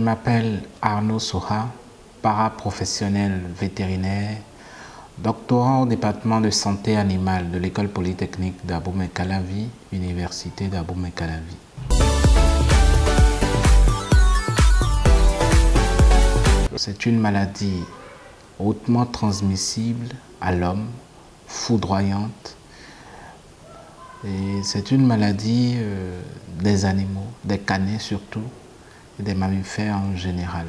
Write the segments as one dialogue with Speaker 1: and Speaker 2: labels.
Speaker 1: m'appelle Arnaud Soha, paraprofessionnel vétérinaire, doctorant au département de santé animale de l'école polytechnique d'Abomey-Calavi, Université d'Abomey-Calavi. C'est une maladie hautement transmissible à l'homme, foudroyante. Et c'est une maladie des animaux, des canets surtout, et des mammifères en général.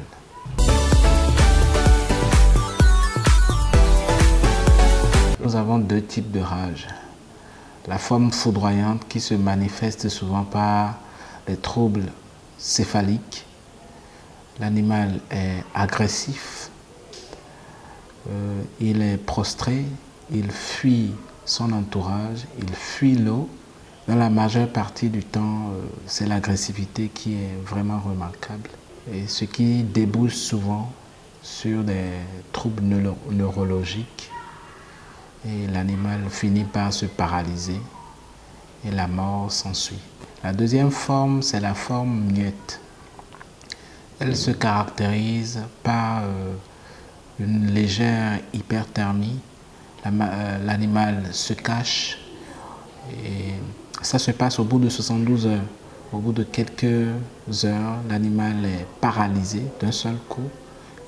Speaker 1: Nous avons deux types de rage. La forme foudroyante qui se manifeste souvent par des troubles céphaliques. L'animal est agressif, il est prostré, il fuit son entourage, il fuit l'eau. Dans la majeure partie du temps, c'est l'agressivité qui est vraiment remarquable. Et ce qui débouche souvent sur des troubles neurologiques. Et l'animal finit par se paralyser et la mort s'ensuit. La deuxième forme, c'est la forme muette. Elle se caractérise par une légère hyperthermie. L'animal se cache et ça se passe au bout de 72 heures. Au bout de quelques heures, l'animal est paralysé d'un seul coup.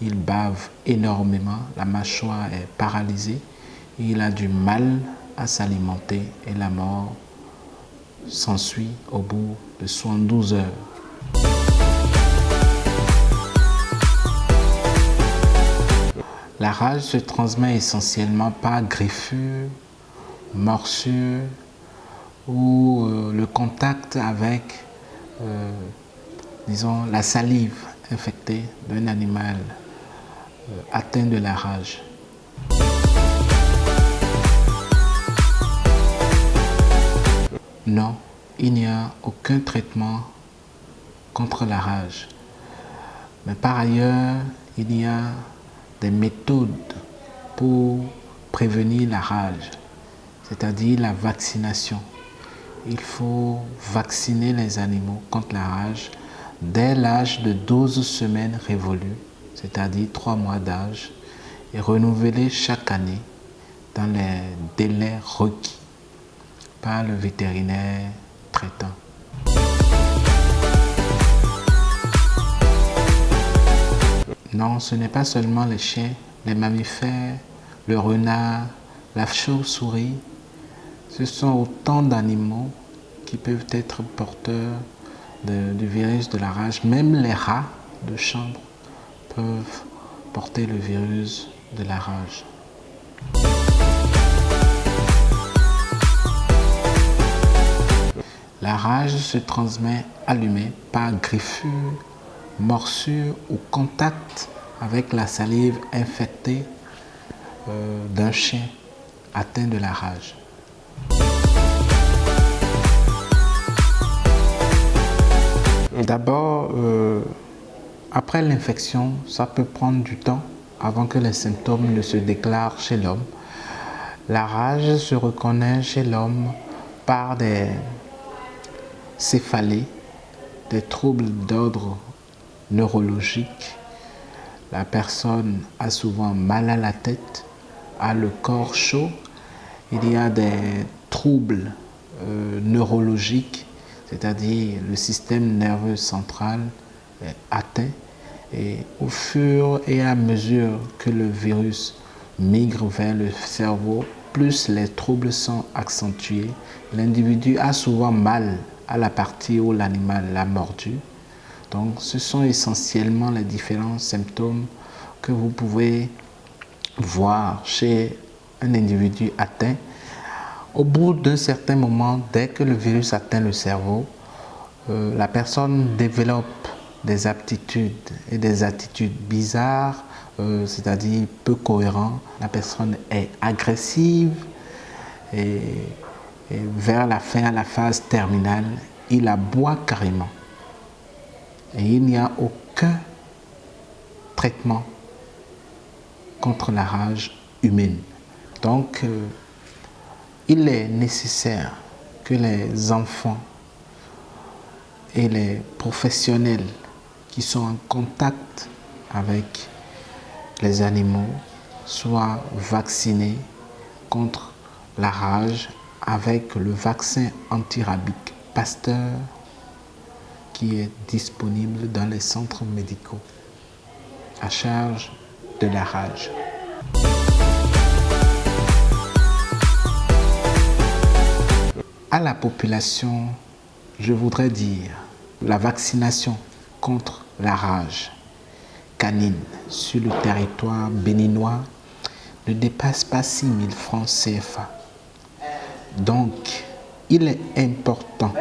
Speaker 1: Il bave énormément, la mâchoire est paralysée. Il a du mal à s'alimenter et la mort s'ensuit au bout de 72 heures. La rage se transmet essentiellement par griffure, morsure ou le contact avec, disons, la salive infectée d'un animal atteint de la rage. Non, il n'y a aucun traitement contre la rage. Mais par ailleurs, il y a des méthodes pour prévenir la rage, c'est-à-dire la vaccination. Il faut vacciner les animaux contre la rage dès l'âge de 12 semaines révolues, c'est-à-dire 3 mois d'âge, et renouveler chaque année dans les délais requis par le vétérinaire traitant. Non, ce n'est pas seulement les chiens, les mammifères, le renard, la chauve-souris. Ce sont autant d'animaux qui peuvent être porteurs du virus de la rage. Même les rats de chambre peuvent porter le virus de la rage. La rage se transmet allumée par griffure, morsure ou contact avec la salive infectée d'un chien atteint de la rage. D'abord, après l'infection, ça peut prendre du temps avant que les symptômes ne se déclarent chez l'homme. La rage se reconnaît chez l'homme par des céphalées, des troubles d'ordre neurologique. La personne a souvent mal à la tête, a le corps chaud. Il y a des troubles neurologiques, c'est-à-dire le système nerveux central est atteint. Et au fur et à mesure que le virus migre vers le cerveau, plus les troubles sont accentués. L'individu a souvent mal à la partie où l'animal l'a mordu. Donc, ce sont essentiellement les différents symptômes que vous pouvez voir chez un individu atteint. Au bout d'un certain moment, dès que le virus atteint le cerveau, la personne développe des aptitudes et des attitudes bizarres, c'est-à-dire peu cohérentes. La personne est agressive et vers la fin, à la phase terminale, il aboie carrément. Et il n'y a aucun traitement contre la rage humaine. Donc, il est nécessaire que les enfants et les professionnels qui sont en contact avec les animaux soient vaccinés contre la rage avec le vaccin antirabique Pasteur qui est disponible dans les centres médicaux à charge de la rage. À la population, je voudrais dire la vaccination contre la rage canine sur le territoire béninois ne dépasse pas 6 000 francs CFA. Donc, il est important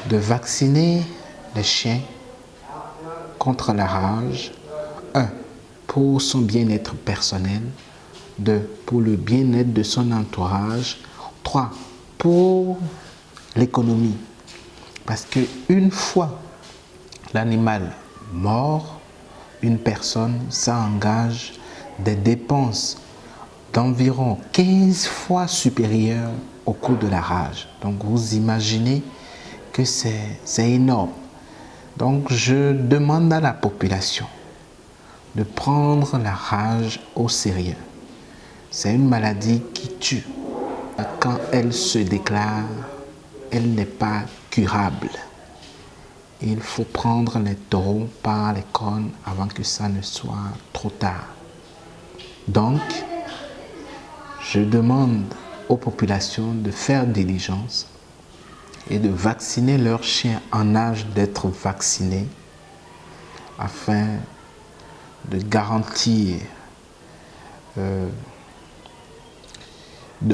Speaker 1: de vacciner les chiens contre la rage, 1. Pour son bien-être personnel, 2. Pour le bien-être de son entourage, 3. Pour l'économie. Parce qu'une fois l'animal mort, une personne, ça engage des dépenses d'environ 15 fois supérieures au coût de la rage. Donc vous imaginez que c'est énorme. Donc je demande à la population de prendre la rage au sérieux. C'est une maladie qui tue. Quand elle se déclare, elle n'est pas curable. Il faut prendre les taureaux par les cornes avant que ça ne soit trop tard. Donc, je demande aux populations de faire diligence et de vacciner leurs chiens en âge d'être vaccinés afin de garantir,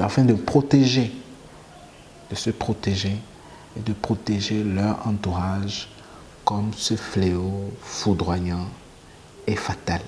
Speaker 1: afin de se protéger et de protéger leur entourage comme ce fléau foudroyant et fatal.